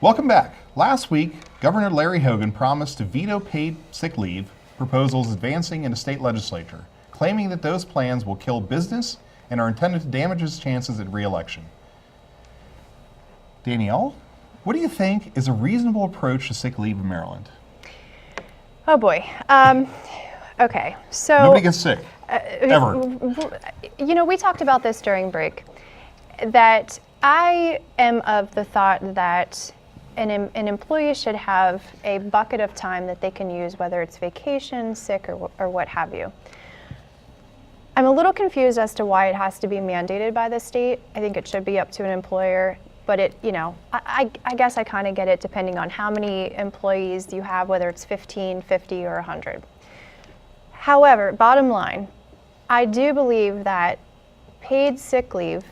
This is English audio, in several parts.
Welcome back. Last week, Governor Larry Hogan promised to veto paid sick leave proposals advancing in the state legislature, claiming that those plans will kill business and are intended to damage his chances at reelection. Danielle, what do you think is a reasonable approach to sick leave in Maryland? Oh boy. Okay, so nobody gets sick, ever. You know, we talked about this during break, that I am of the thought that an employee should have a bucket of time that they can use, whether it's vacation, sick, or what have you. I'm a little confused as to why it has to be mandated by the state. I think it should be up to an employer, but I guess I kind of get it depending on how many employees you have, whether it's 15, 50, or 100. However, bottom line, I do believe that paid sick leave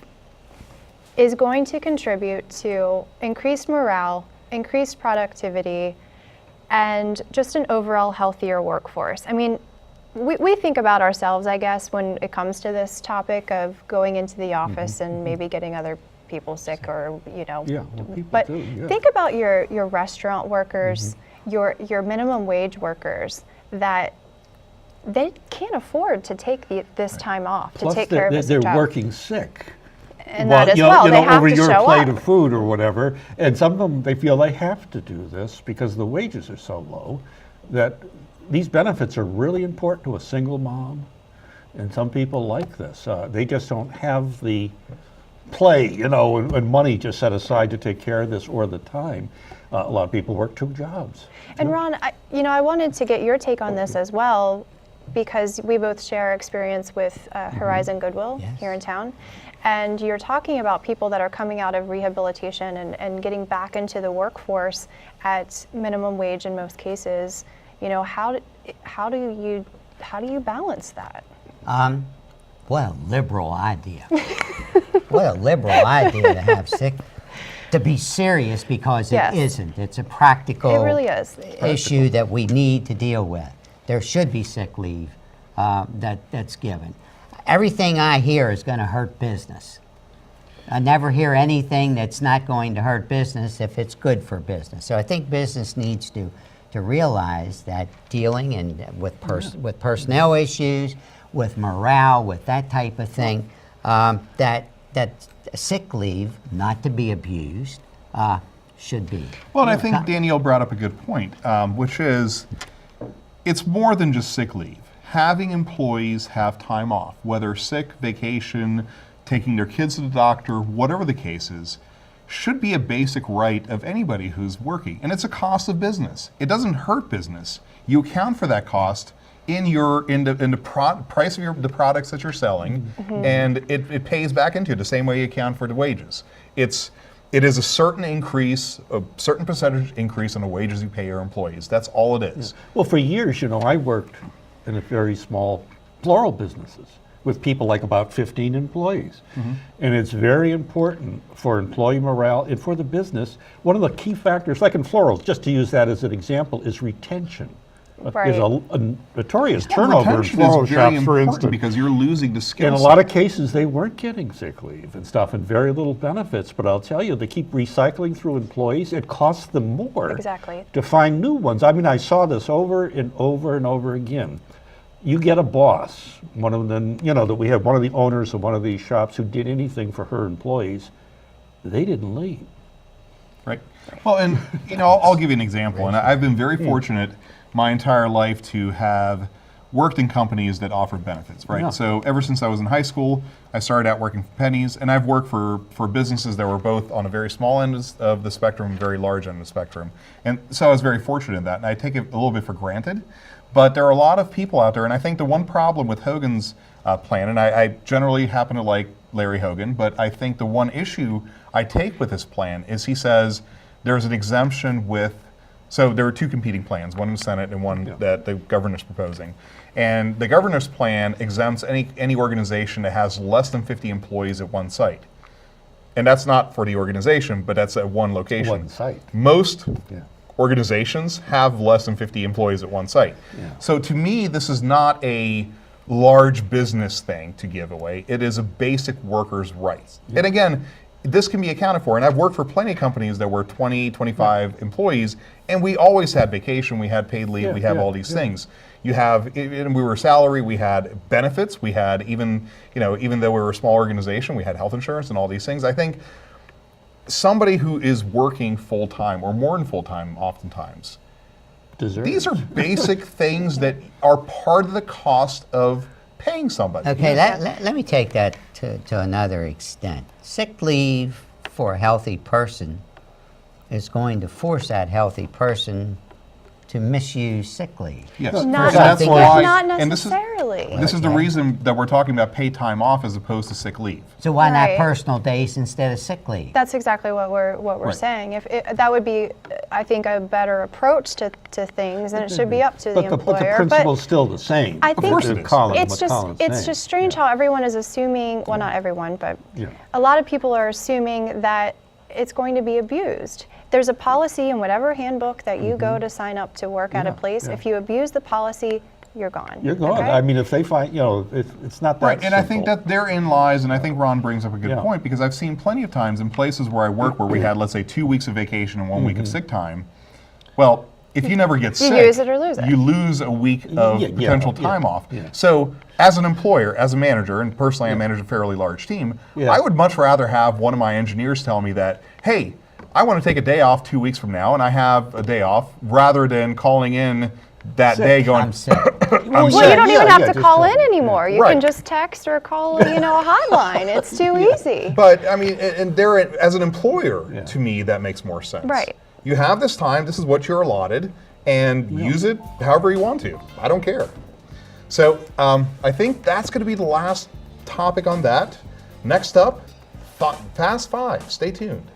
is going to contribute to increased morale, increased productivity, and just an overall healthier workforce. I mean, we think about ourselves, I guess, when it comes to this topic of going into the office and maybe getting other people sick, or but think about your restaurant workers, your minimum wage workers, that they can't afford to take this time off to take care of this job. They're working sick. And that as well, they have over to your show plate up. of food or whatever, and some of them, they feel they have to do this because the wages are so low that these benefits are really important to a single mom, and some people like this. They just don't have the play, and money just set aside to take care of this or the time. A lot of people work 2 jobs. And Ron, I wanted to get your take on this as well, because we both share experience with Horizon Goodwill here in town. And you're talking about people that are coming out of rehabilitation and getting back into the workforce at minimum wage in most cases. How do you balance that? What a liberal idea. What a liberal idea to have sick, to be serious, because it isn't. It's a practical It really is. issue that we need to deal with. There should be sick leave that's given. Everything I hear is going to hurt business. I never hear anything that's not going to hurt business if it's good for business. So I think business needs to realize that dealing with personnel issues, with morale, with that type of thing, that sick leave, not to be abused, should be. Well, and I think Danielle brought up a good point, which is it's more than just sick leave. Having employees have time off, whether sick, vacation, taking their kids to the doctor, whatever the case is, should be a basic right of anybody who's working. And it's a cost of business. It doesn't hurt business. You account for that cost in the price of the products that you're selling, and it pays back into it the same way you account for the wages. It is a certain increase, a certain percentage increase on the wages you pay your employees. That's all it is. Well, for years, I worked in a very small floral businesses with people like about 15 employees. And it's very important for employee morale and for the business. One of the key factors, like in florals, just to use that as an example, is retention. Right. There's a notorious turnover in floral shops, for instance. Because you're losing the skill In a set. lot of cases, they weren't getting sick leave and stuff, and very little benefits. But I'll tell you, they keep recycling through employees. It costs them more to find new ones. I mean, I saw this over and over and over again. You get a boss, one of them, that we have one of the owners of one of these shops who did anything for her employees. They didn't leave. Right. Well, and I'll give you an example. And I've been very fortunate my entire life to have worked in companies that offered benefits, right? Yeah. So ever since I was in high school, I started out working for pennies, and I've worked for businesses that were both on a very small end of the spectrum and very large end of the spectrum. And so I was very fortunate in that, and I take it a little bit for granted. But there are a lot of people out there, and I think the one problem with Hogan's plan, and I generally happen to like Larry Hogan, but I think the one issue I take with this plan is he says there's an exemption so there are 2 competing plans, one in the Senate and one that the governor's proposing. And the governor's plan exempts any organization that has less than 50 employees at one site. And that's not for the organization, but that's at one location. One site. Most organizations have less than 50 employees at one site. So to me, this is not a large business thing to give away. It is a basic worker's rights. And again, this can be accounted for. And I've worked for plenty of companies that were 20, 25 employees, and we always had vacation, we had paid leave, we have all these things. You have, and we were salary, we had benefits, we had even though we were a small organization, we had health insurance and all these things. I think somebody who is working full-time or more than full-time oftentimes, these are basic things that are part of the cost of paying somebody. Okay, let me take that to another extent. Sick leave for a healthy person is going to force that healthy person to misuse sick leave. Yes, Not, that's why, not and necessarily. this is the reason that we're talking about paid time off as opposed to sick leave. So why Right. not personal days instead of sick leave? That's exactly what we're saying. If that would be, I think, a better approach to things, and it should be up to the employer. But the principle's still the same. I think course it is. it's just strange how everyone is assuming. Well, not everyone, but a lot of people are assuming that it's going to be abused. There's a policy in whatever handbook that you go to sign up to work at a place. If you abuse the policy, you're gone. You're gone. Okay? I mean, if they find, it's not that Right, and I think simple. that therein lies, and I think Ron brings up a good point, because I've seen plenty of times in places where I work where we had, let's say, 2 weeks of vacation and 1 week of sick time. Well, if you never get sick, use it or lose it. you lose a week of potential time off. So as an employer, as a manager, and personally I manage a fairly large team, I would much rather have one of my engineers tell me that, hey, I want to take a day off 2 weeks from now, and I have a day off, rather than calling in that day going, I'm sick. Well, you don't even have to call in anymore. You can just text or call, a hotline. It's too easy. But I mean, and there, as an employer, to me, that makes more sense. Right. You have this time. This is what you're allotted, and use it however you want to. I don't care. So I think that's going to be the last topic on that. Next up, Fast Five. Stay tuned.